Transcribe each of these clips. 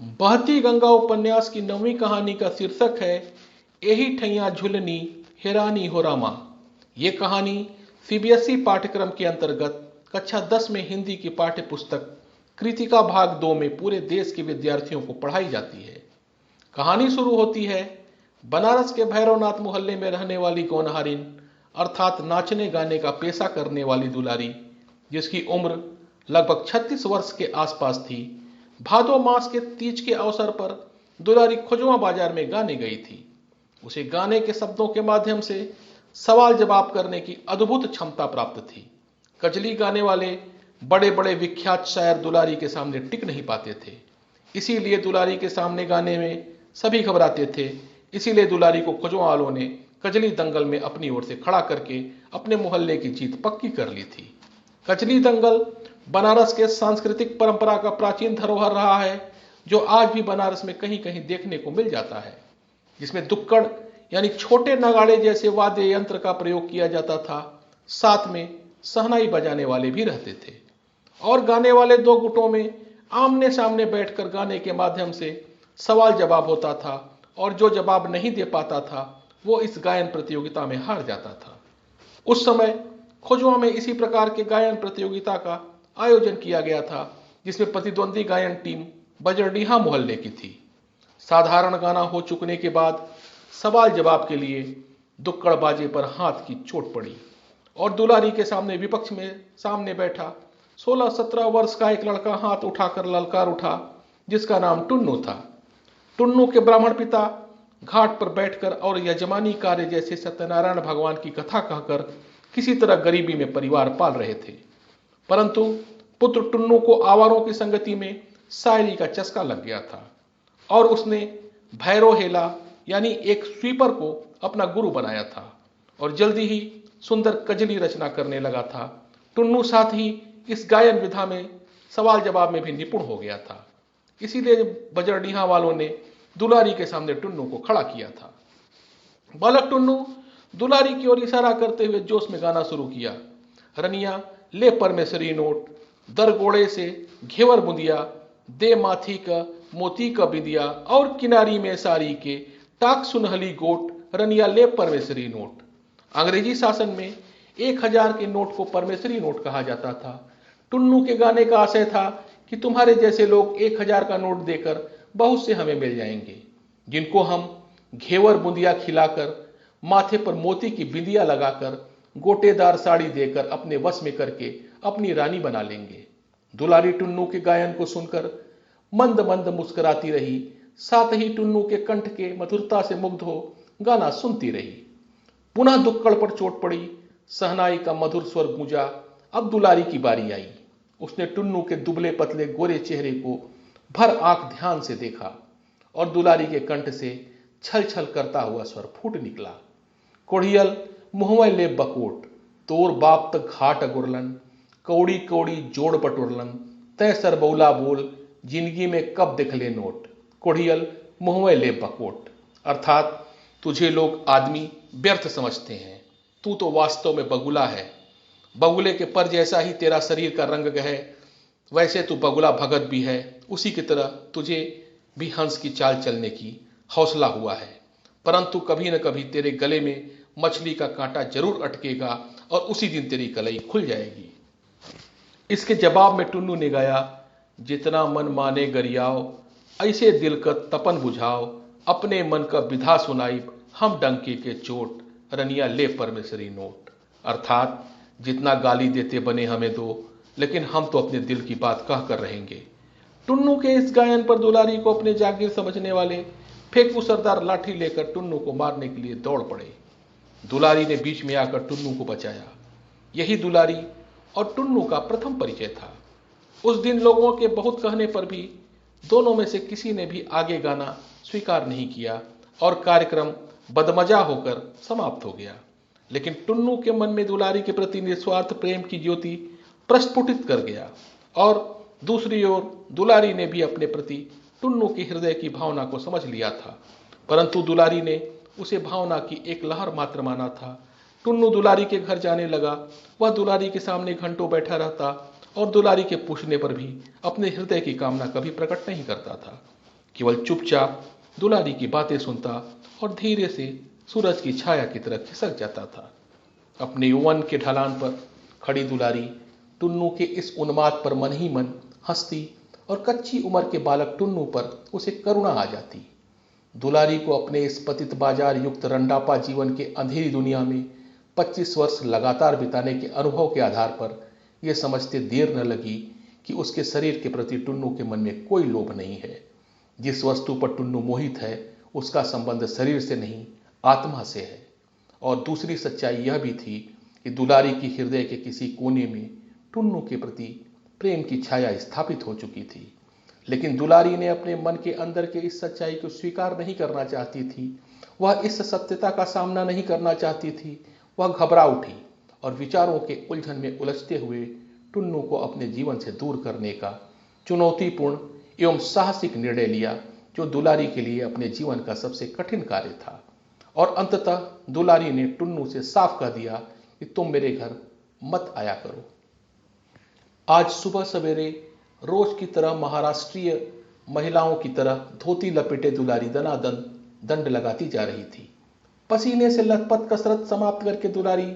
बहती गंगा उपन्यास की 9वीं कहानी का शीर्षक है एही ठैया झुलनी हेरानी हो रामा। ये कहानी सीबीएसई पाठ्यक्रम के अंतर्गत कक्षा 10 में हिंदी की पाठ्य पुस्तक कृतिका भाग 2 में पूरे देश के विद्यार्थियों को पढ़ाई जाती है। कहानी शुरू होती है बनारस के भैरवनाथ मोहल्ले में रहने वाली गौनहारिन अर्थात नाचने गाने का पेशा करने वाली दुलारी, जिसकी उम्र लगभग 36 वर्ष के आसपास थी। भादो मास के तीज के अवसर पर दुलारी खुजवा बाजार में गाने गई थी। उसे गाने के शब्दों के माध्यम से सवाल जवाब करने की अद्भुत क्षमता प्राप्त थी। कजली गाने वाले बड़े बड़े विख्यात शायर दुलारी के सामने टिक नहीं पाते थे, इसीलिए दुलारी के सामने गाने में सभी घबराते थे। इसीलिए दुलारी को खुजवा वालों ने कजली दंगल में अपनी ओर से खड़ा करके अपने मोहल्ले की जीत पक्की कर ली थी। कजली दंगल बनारस के सांस्कृतिक परंपरा का प्राचीन धरोहर रहा है, जो आज भी बनारस में कहीं कहीं देखने को मिल जाता है, जिसमें दुक्कड़ यानी छोटे नगाड़े जैसे वाद्य यंत्र का प्रयोग किया जाता था। साथ में शहनाई बजाने वाले भी रहते थे और गाने वाले दो गुटों में आमने सामने बैठकर गाने के माध्यम से सवाल जवाब होता था और जो जवाब नहीं दे पाता था वो इस गायन प्रतियोगिता में हार जाता था। उस समय खुजवा में इसी प्रकार के गायन प्रतियोगिता का आयोजन किया गया था, जिसमें प्रतिद्वंदी गायन टीम बजरडीहा मोहल्ले की थी। साधारण गाना हो चुकने के बाद सवाल जवाब के लिए दुक्कड़ बाजे पर हाथ की चोट पड़ी और दुलारी के सामने विपक्ष में सामने बैठा 16-17 वर्ष का एक लड़का हाथ उठाकर ललकार उठा, जिसका नाम टुन्नू था। टुन्नू के ब्राह्मण पिता घाट पर बैठकर और यजमानी कार्य जैसे सत्यनारायण भगवान की कथा कहकर किसी तरह गरीबी में परिवार पाल रहे थे, परंतु पुत्र टुन्नू को आवारों की संगति में शायरी का चस्का लग गया था और उसने भैरो हेला यानी एक स्वीपर को अपना गुरु बनाया था और जल्दी ही सुंदर कजली रचना करने लगा था। टुन्नू साथ ही इस गायन विधा में सवाल जवाब में भी निपुण हो गया था, इसीलिए बजरडीहा वालों ने दुलारी के सामने टुन्नू को खड़ा किया था। बालक टुन्नू दुलारी की ओर इशारा करते हुए जोश में गाना शुरू किया। रनिया ले परमेश्वरी नोट, दर गोड़े से घेवर बुंदिया, दे माथी का मोती का बिंदिया और किनारी में सारी के टाक सुनहली गोट, रनिया ले परमेश्वरी नोट। अंग्रेजी शासन में 1000 के नोट को परमेश्वरी नोट कहा जाता था। टुन्नू के गाने का आशय था कि तुम्हारे जैसे लोग 1000 का नोट देकर बहुत से हमें मिल जाएंगे, जिनको हम घेवर बुंदिया खिलाकर, माथे पर मोती की बिंदिया लगाकर, गोटेदार साड़ी देकर अपने वश में करके अपनी रानी बना लेंगे। दुलारी टुन्नू के गायन को सुनकर मंद मंद मुस्कुराती रही, साथ ही टुन्नू के कंठ के मधुरता से मुग्ध हो गाना सुनती रही। पुनः दुक्कड़ पर चोट पड़ी, शहनाई का मधुर स्वर गूंजा। अब दुलारी की बारी आई। उसने टुन्नू के दुबले पतले गोरे चेहरे को भर आंख ध्यान से देखा और दुलारी के कंठ से छल छल करता हुआ स्वर फूट निकला। कोढ़ियल मुहवे ले बकोट, तोर बाप तक घाट गुरलन, कौड़ी कौड़ी जोड़ बटुरलन, तय सरबौला बोल, जिंदगी में कब देख ले नोट। कोढ़ियल मुहवे ले बकोट अर्थात तुझे लोग आदमी व्यर्थ समझते हैं, तू तो वास्तव में बगुला है। बगुले के पर जैसा ही तेरा शरीर का रंग है, वैसे तू बगुला भगत भी है। उसी की तरह तुझे भी हंस की चाल चलने की हौसला हुआ है, परंतु कभी न कभी तेरे गले में मछली का कांटा जरूर अटकेगा और उसी दिन तेरी कलई खुल जाएगी। इसके जवाब में टुन्नू ने गाया, जितना मन माने गरियाओ, ऐसे दिल का तपन बुझाओ, अपने मन का विधा सुनाई, हम डंके के चोट, रनिया ले परमेश्वरी नोट। अर्थात जितना गाली देते बने हमें दो, लेकिन हम तो अपने दिल की बात कह कर रहेंगे। टुन्नू के इस गायन पर दुलारी को अपने जागीर समझने वाले फेंकू सरदार लाठी लेकर टुन्नू को मारने के लिए दौड़ पड़े। दुलारी ने बीच में आकर टुन्नू को बचाया। यही दुलारी और टुन्नू का प्रथम परिचय था। उस दिन लोगों के बहुत कहने पर भी दोनों में से किसी ने भी आगे गाना स्वीकार नहीं किया और कार्यक्रम बदमजा होकर समाप्त हो गया। लेकिन टुन्नू के मन में दुलारी के प्रति निस्वार्थ प्रेम की ज्योति प्रस्फुटित कर गया और दूसरी ओर दुलारी ने भी अपने प्रति टुन्नू के हृदय की भावना को समझ लिया था, परंतु दुलारी ने उसे भावना की एक लहर मात्र माना था। टुन्नू दुलारी के घर जाने लगा। वह दुलारी के सामने घंटों बैठा रहता और दुलारी के पूछने पर भी अपने हृदय की कामना कभी प्रकट नहीं करता था। केवल चुपचाप दुलारी की बातें सुनता और धीरे से सूरज की छाया की तरफ खिसक जाता था। अपने यौवन के ढलान पर खड़ी दुलारी टुन्नू के इस उन्माद पर मन ही मन हंसती और कच्ची उम्र के बालक टुन्नू पर उसे करुणा आ जाती। दुलारी को अपने इस पतित बाजार युक्त रंडापा जीवन के अंधेरी दुनिया में 25 वर्ष लगातार बिताने के अनुभव के आधार पर यह समझते देर न लगी कि उसके शरीर के प्रति टुन्नू के मन में कोई लोभ नहीं है। जिस वस्तु पर टुन्नू मोहित है उसका संबंध शरीर से नहीं आत्मा से है। और दूसरी सच्चाई यह भी थी कि दुलारी की हृदय के किसी कोने में टुन्नू के प्रति प्रेम की छाया स्थापित हो चुकी थी। लेकिन दुलारी ने अपने मन के अंदर के इस सच्चाई को स्वीकार नहीं करना चाहती थी। वह इस सत्यता का सामना नहीं करना चाहती थी। वह घबरा उठी और विचारों के उलझन में उलझते हुए टुन्नू को अपने जीवन से दूर करने का चुनौतीपूर्ण एवं साहसिक निर्णय लिया, जो दुलारी के लिए अपने जीवन का सबसे कठिन कार्य था। और अंततः दुलारी ने टुन्नू से साफ कह दिया कि तुम मेरे घर मत आया करो। आज सुबह सवेरे रोज की तरह महाराष्ट्रीय महिलाओं की तरह धोती लपेटे दुलारी दनादन दंड लगाती जा रही थी। पसीने से लथपथ कसरत समाप्त करके दुलारी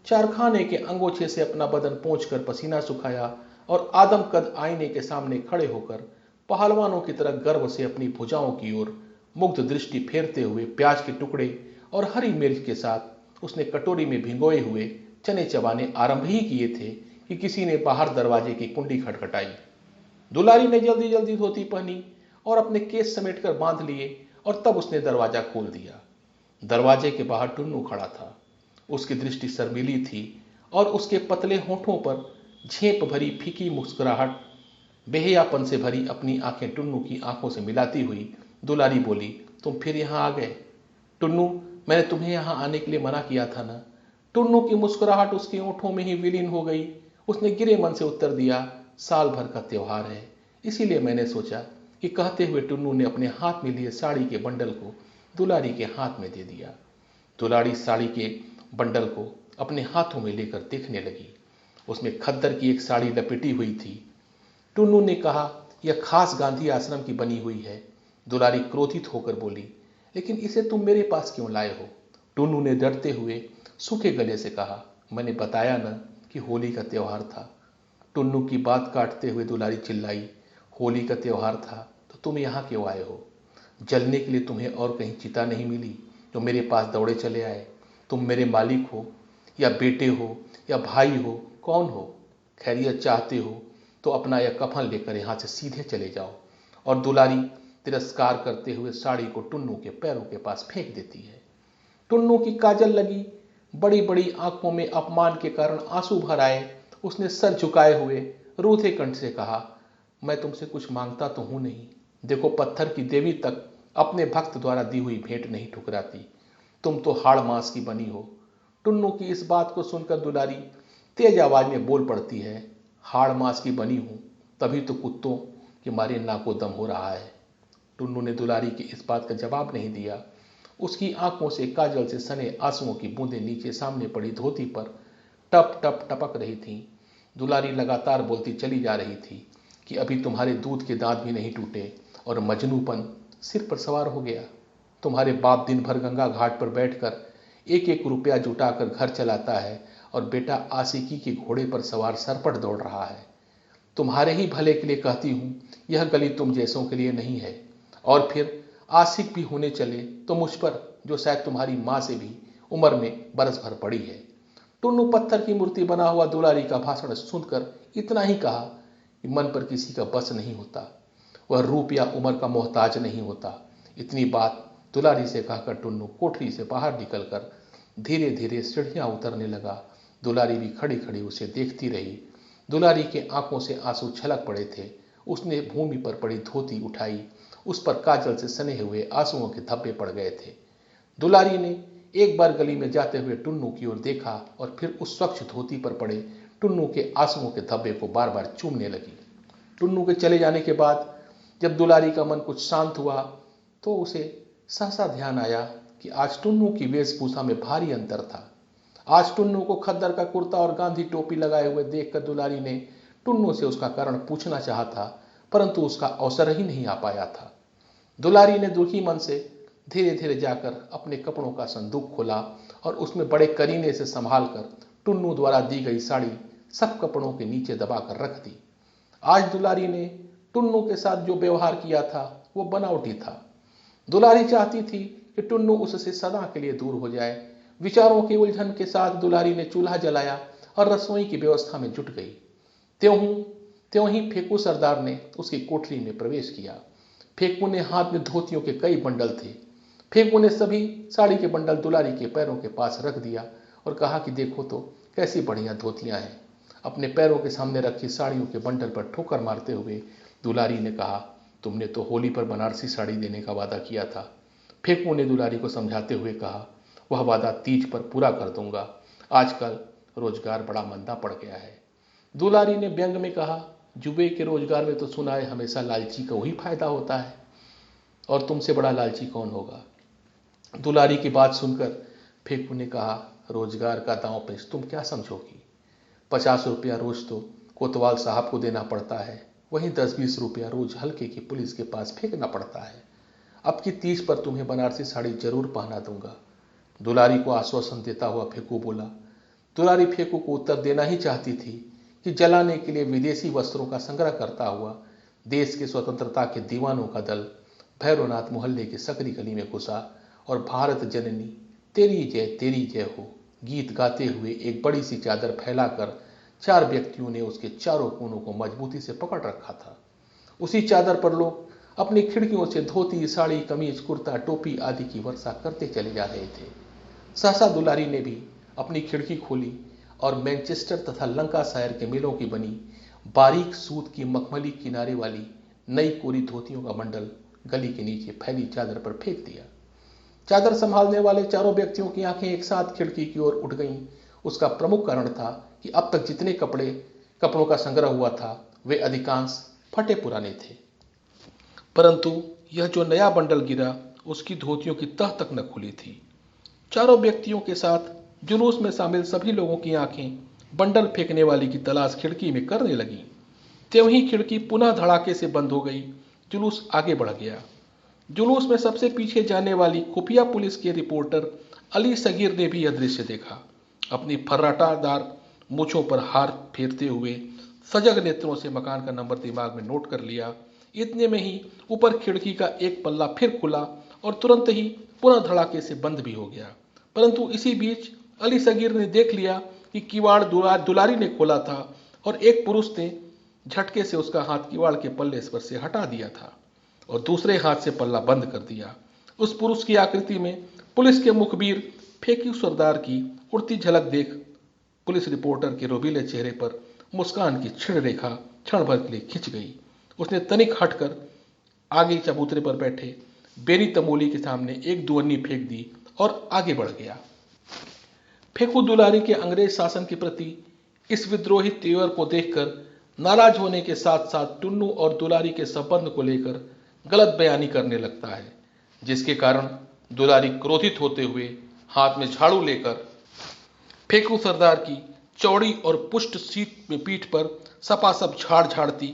चारखाने के अंगोछे से अपना बदन पोंछकर पसीना सुखाया और आदमकद आईने के सामने खड़े होकर पहलवानों की तरह गर्व से अपनी भुजाओं की ओर मुग्ध दृष्टि फेरते हुए प्याज के टुकड़े और हरी मिर्च के साथ उसने कटोरी में भिगोए हुए चने चबाने आरंभ ही किए थे कि किसी ने बाहर दरवाजे की कुंडी खटखटाई। दुलारी ने जल्दी जल्दी धोती पहनी और अपने केस समेटकर बांध लिए और तब उसने दरवाजा खोल दिया। दरवाजे के बाहर टुन्नू खड़ा था। उसकी दृष्टि शर्मीली थी और उसके पतले होठों पर झेप भरी फीकी मुस्कुराहट बेहयापन से भरी अपनी आंखें टुन्नू की आंखों से मिलाती हुई दुलारी बोली, तुम फिर यहां आ गए? टुन्नू, मैंने तुम्हें यहां आने के लिए मना किया था ना। टुन्नू की मुस्कुराहट उसके ओंठों में ही विलीन हो गई। उसने गिरे मन से उत्तर दिया, साल भर का त्योहार है, इसीलिए मैंने सोचा कि। कहते हुए टुन्नू ने अपने हाथ में लिए साड़ी के बंडल को दुलारी के हाथ में दे दिया। दुलारी साड़ी के बंडल को अपने हाथों में लेकर देखने लगी। उसमें खद्दर की एक साड़ी लपेटी हुई थी। टुन्नू ने कहा, यह खास गांधी आश्रम की बनी हुई है। दुलारी क्रोधित होकर बोली, लेकिन इसे तुम मेरे पास क्यों लाए हो? टुन्नू ने डरते हुए सूखे गले से कहा, मैंने बताया न कि होली का त्योहार था। टुन्नू की बात काटते हुए दुलारी चिल्लाई, होली का त्योहार था तो तुम यहाँ क्यों आए हो? जलने के लिए तुम्हें और कहीं चिता नहीं मिली जो मेरे पास दौड़े चले आए? तुम मेरे मालिक हो या बेटे हो या भाई हो, कौन हो? खैरियत चाहते हो तो अपना यह कफन लेकर यहाँ से सीधे चले जाओ। और दुलारी तिरस्कार करते हुए साड़ी को टुन्नू के पैरों के पास फेंक देती है। टुन्नू की काजल लगी बड़ी बड़ी आंखों में अपमान के कारण आंसू भर आए। उसने सर झुकाए हुए रूथे कंठ से कहा, मैं तुमसे कुछ मांगता तो हूं नहीं। देखो, पत्थर की देवी तक अपने भक्त द्वारा दी हुई भेंट नहीं ठुकराती। तुम तो हाड़ मांस की बनी हो। टुन्नू की इस बात को सुनकर दुलारी तेज आवाज में बोल पड़ती है, हाड़ मांस की बनी हूं तभी तो कुत्तों के मारे नाको दम हो रहा है। टुन्नू ने दुलारी की इस बात का जवाब नहीं दिया। उसकी आंखों से काजल से सने आंसुओं की बूंदें नीचे सामने पड़ी धोती पर टप टप टपक रही थीं। दुलारी लगातार बोलती चली जा रही थी कि अभी तुम्हारे दूध के दांत भी नहीं टूटे और मजनूपन सिर पर सवार हो गया। तुम्हारे बाप दिन भर गंगा घाट पर बैठकर एक एक रुपया जुटाकर घर चलाता है और बेटा आशिकी के घोड़े पर सवार सरपट दौड़ रहा है। तुम्हारे ही भले के लिए कहती हूं, यह गली तुम जैसों के लिए नहीं है। और फिर आशिक भी होने चले तो मुझ पर, जो शायद तुम्हारी मां से भी उम्र में बरस भर पड़ी है। टुन्नू पत्थर की मूर्ति बना हुआ दुलारी का भाषण सुनकर इतना ही कहा कि मन पर किसी का बस नहीं होता। वह रूप या उम्र का मोहताज नहीं होता। इतनी बात दुलारी से कहकर टुन्नू कोठरी से बाहर निकलकर धीरे धीरे सीढ़ियां उतरने लगा। दुलारी भी खड़ी खड़ी उसे देखती रही। दुलारी के आंखों से आंसू छलक पड़े थे। उसने भूमि पर पड़ी धोती उठाई। उस पर काजल से सने हुए आंसुओं के धब्बे पड़ गए थे। दुलारी ने एक बार गली में जाते हुए टुन्नू की ओर देखा और फिर उस स्वच्छ धोती पर पड़े टुन्नू के आंसुओं के धब्बे को बार बार चूमने लगी। टुन्नू के चले जाने के बाद जब दुलारी का मन कुछ शांत हुआ तो उसे सहसा ध्यान आया कि आज टुन्नू की वेशभूषा में भारी अंतर था। आज टुन्नू को खद्दर का कुर्ता और गांधी टोपी लगाए हुए देखकर दुलारी ने टुन्नू से उसका कारण पूछना चाहा था, परंतु उसका अवसर ही नहीं आ पाया था। दुलारी ने दुखी मन से धीरे धीरे जाकर अपने कपड़ों का संदूक खोला और उसमें बड़े करीने से संभाल कर टुन्नू द्वारा दी गई साड़ी सब कपड़ों के नीचे दबाकर रख दी। आज दुलारी ने टुन्नू के साथ जो व्यवहार किया था वो बनावटी था। दुलारी चाहती थी कि टुन्नू उससे सदा के लिए दूर हो जाए। विचारों की उलझन के साथ दुलारी ने चूल्हा जलाया और रसोई की व्यवस्था में जुट गई। त्यों ही फेकू सरदार ने उसकी कोठरी में प्रवेश किया। फेकू ने हाथ में धोतियों के कई बंडल थे। फेकू ने सभी साड़ी के बंडल दुलारी के पैरों के पास रख दिया और कहा कि देखो तो कैसी बढ़िया धोतियां हैं। अपने पैरों के सामने रखी साड़ियों के बंडल पर ठोकर मारते हुए दुलारी ने कहा, तुमने तो होली पर बनारसी साड़ी देने का वादा किया था। फेकू ने दुलारी को समझाते हुए कहा, वह वादा तीज पर पूरा कर दूंगा। आजकल रोजगार बड़ा मंदा पड़ गया है। दुलारी ने व्यंग में कहा, जुबे के रोजगार में तो सुना है हमेशा लालची को ही फायदा होता है, और तुमसे बड़ा लालची कौन होगा। दुलारी की बात सुनकर फेकू ने कहा, रोजगार का दांव पेच तुम क्या समझोगी। 50 रुपया रोज तो कोतवाल साहब को देना पड़ता है, वहीं 10-20 रुपया रोज हल्के की पुलिस के पास फेंकना पड़ता है। अब की तीज पर तुम्हें बनारसी साड़ी जरूर पहना दूंगा। दुलारी को आश्वासन देता हुआ फेकू बोला। दुलारी फेकू को उत्तर देना ही चाहती थी कि जलाने के लिए विदेशी वस्त्रों का संग्रह करता हुआ देश के स्वतंत्रता के दीवानों का दल भैरवनाथ मोहल्ले की सकरी गली में घुसा और भारत जननी तेरी जय हो गीत गाते हुए एक बड़ी सी चादर फैलाकर 4 व्यक्तियों ने उसके चारों कोनों को मजबूती से पकड़ रखा था। उसी चादर पर लोग अपनी खिड़कियों से धोती, साड़ी, कमीज, कुर्ता, टोपी आदि की वर्षा करते चले जा रहे थे। सहसा दुलारी ने भी अपनी खिड़की खोली और मैनचेस्टर तथा लंकाशायर के मिलों की बनी बारीक सूत की मखमली किनारे वाली नई कोरी धोतियों का बंडल गली के नीचे फैली चादर पर फेंक दिया। चादर संभालने वाले चारों व्यक्तियों की आंखें एक साथ खिड़की की ओर उठ गईं। उसका प्रमुख कारण था कि अब तक जितने कपड़ों का संग्रह हुआ था वे अधिकांश फटे पुराने थे, परंतु यह जो नया बंडल गिरा उसकी धोतियों की तह तक न खुली थी। चारों व्यक्तियों के साथ जुलूस में शामिल सभी लोगों की आंखें बंडल फेंकने वाली की तलाश खिड़की में करने लगी। त्यों ही खिड़की पुनः धड़ाके से बंद हो गई। जुलूस आगे बढ़ गया। जुलूस में सबसे पीछे जाने वाली खुफिया पुलिस के रिपोर्टर अली सगीर ने भी यह दृश्य देखा। अपनी फर्राटादार मूछों पर हार फेरते हुए सजग नेत्रों से मकान का नंबर दिमाग में नोट कर लिया। इतने में ही ऊपर खिड़की का एक पल्ला फिर खुला और तुरंत ही पुनः धड़ाके से बंद भी हो गया। परंतु इसी बीच अली सगीर ने देख लिया कि किवाड़ दुलारी ने खोला था और एक पुरुष ने झटके से उसका हाथ किवाड़ के पल्ले पर से हटा दिया था और दूसरे हाथ से पल्ला बंद कर दिया। उस पुरुष की आकृति में पुलिस के मुखबिर फेकू सरदार की उड़ती झलक देख पुलिस रिपोर्टर के रोबीले चेहरे पर मुस्कान की क्षीण रेखा क्षण भर के लिए खिंच गई। उसने तनिक हटकर आगे चबूतरे पर बैठे बेनी तमोली के सामने एक दुअन्नी फेंक दी और आगे बढ़ गया। फेकू दुलारी के अंग्रेज शासन के प्रति इस विद्रोही तेवर को देखकर नाराज होने के साथ साथ टुन्नू और दुलारी के संबंध को लेकर गलत बयानी करने लगता है, जिसके कारण दुलारी क्रोधित होते हुए हाथ में झाड़ू लेकर फेकू सरदार की चौड़ी और पुष्ट पीठ पर सपासप झाड़ती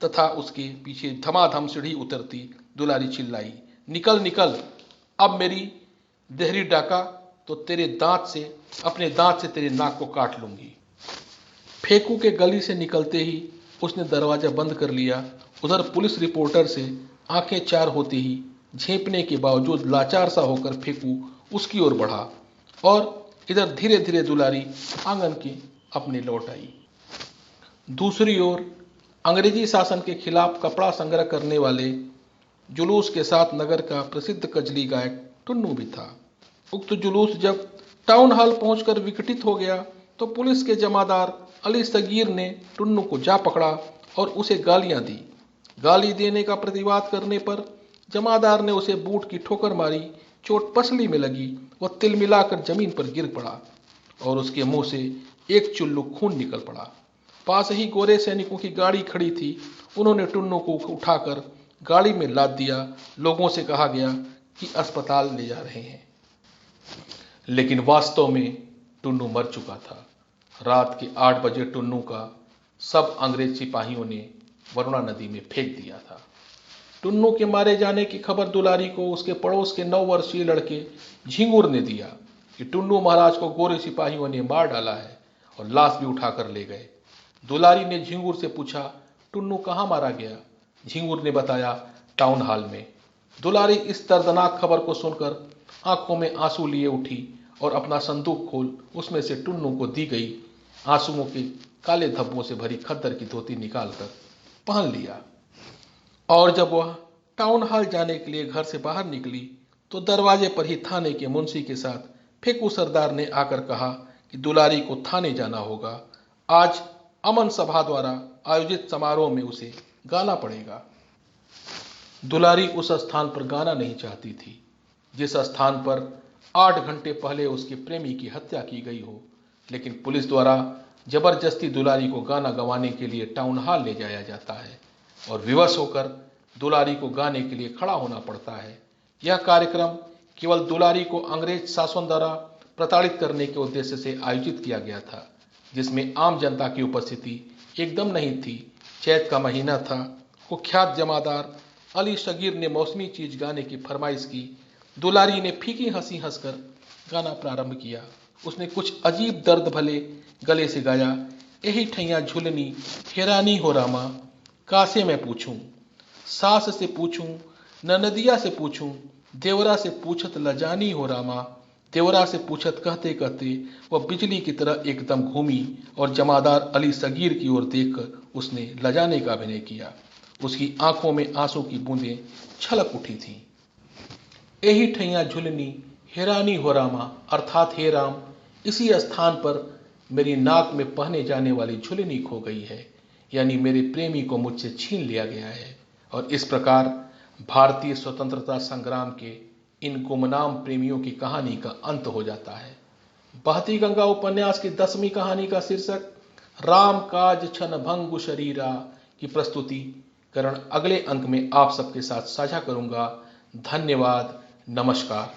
तथा उसके पीछे धमाधम सीढ़ी उतरती दुलारी चिल्लाई, निकल निकल, अब मेरी देहरी डाका तो अपने दांत से तेरे नाक को काट लूंगी। फेकू के गली से निकलते ही उसने दरवाजा बंद कर लिया। उधर पुलिस रिपोर्टर से आंखें चार होते ही झेंपने के बावजूद लाचार सा होकर फेकू उसकी ओर बढ़ा और इधर धीरे धीरे दुलारी आंगन की अपने लौट आई। दूसरी ओर अंग्रेजी शासन के खिलाफ कपड़ा संग्रह करने वाले जुलूस के साथ नगर का प्रसिद्ध कजली गायक टुन्नू भी था। उक्त जुलूस जब टाउन हॉल पहुंचकर विकटित हो गया तो पुलिस के जमादार अली सगीर ने टुन्नू को जा पकड़ा और उसे गालियां दी। गाली देने का प्रतिवाद करने पर जमादार ने उसे बूट की ठोकर मारी। चोट पसली में लगी। वह तिलमिलाकर जमीन पर गिर पड़ा और उसके मुंह से एक चुल्लू खून निकल पड़ा। पास ही गोरे सैनिकों की गाड़ी खड़ी थी। उन्होंने टुन्नू को उठाकर गाड़ी में लाद दिया। लोगों से कहा गया कि अस्पताल ले जा रहे हैं, लेकिन वास्तव में टुन्नू मर चुका था। रात के 8 बजे टुन्नू का सब अंग्रेज सिपाहियों ने वरुणा नदी में फेंक दिया था। टुन्नू के मारे जाने की खबर दुलारी को उसके पड़ोस के 9 वर्षीय लड़के झिंगुर ने दिया कि टुन्नू महाराज को गोरे सिपाहियों ने मार डाला है और लाश भी उठाकर ले गए। दुलारी ने झिंगुर से पूछा, टुन्नू कहाँ मारा गया? झिंगुर ने बताया, टाउन हॉल में। दुलारी इस दर्दनाक खबर को सुनकर आंखों में आंसू लिए उठी और अपना संदूक खोल उसमें से टुन्नू को दी गई आंसुओं के काले धब्बों से भरी खद्दर की धोती निकालकर पहन लिया। और जब वह टाउन हॉल जाने के लिए घर से बाहर निकली तो दरवाजे पर ही थाने के मुंशी के साथ फेकू सरदार ने आकर कहा कि दुलारी को थाने जाना होगा। आज अमन सभा द्वारा आयोजित समारोह में उसे गाना पड़ेगा। दुलारी उस स्थान पर गाना नहीं चाहती थी जिस स्थान पर 8 घंटे पहले उसके प्रेमी की हत्या की गई हो, लेकिन पुलिस द्वारा जबरदस्ती दुलारी को गाना गवाने के लिए टाउन हॉल ले जाया जाता है और विवश होकर दुलारी को गाने के लिए खड़ा होना पड़ता है। यह कार्यक्रम केवल दुलारी को अंग्रेज शासन द्वारा प्रताड़ित करने के उद्देश्य से आयोजित किया गया था, जिसमें आम जनता की उपस्थिति एकदम नहीं थी। चैत का महीना था। कुख्यात जमादार अली सगीर ने मौसमी चीज गाने की फरमाइश की। दुलारी ने फीकी हंसी हंसकर गाना प्रारंभ किया। उसने कुछ अजीब दर्द भले गले से गाया, यही ठैया झुलनी हैरानी हो रामा, कासे मैं पूछूं, सास से पूछूं, ननदिया से पूछूं, देवरा से पूछत लजानी हो रामा। देवरा से पूछत कहते कहते वह बिजली की तरह एकदम घूमी और जमादार अली सगीर की ओर देखकर उसने लजाने का अभिनय किया। उसकी आंखों में आंसू की बूंदें छलक उठी थीं। यही ठैया झुलनी हैरानी हो रामा, अर्थात हे राम, इसी स्थान पर मेरी नाक में पहने जाने वाली झुलनी खो गई है, यानी मेरे प्रेमी को मुझसे छीन लिया गया है। और इस प्रकार भारतीय स्वतंत्रता संग्राम के इन गुमनाम प्रेमियों की कहानी का अंत हो जाता है। बहती गंगा उपन्यास की 10वीं कहानी का शीर्षक राम काज छन भंगु शरीरा की प्रस्तुतिकरण अगले अंक में आप सबके साथ साझा करूंगा। धन्यवाद, नमस्कार।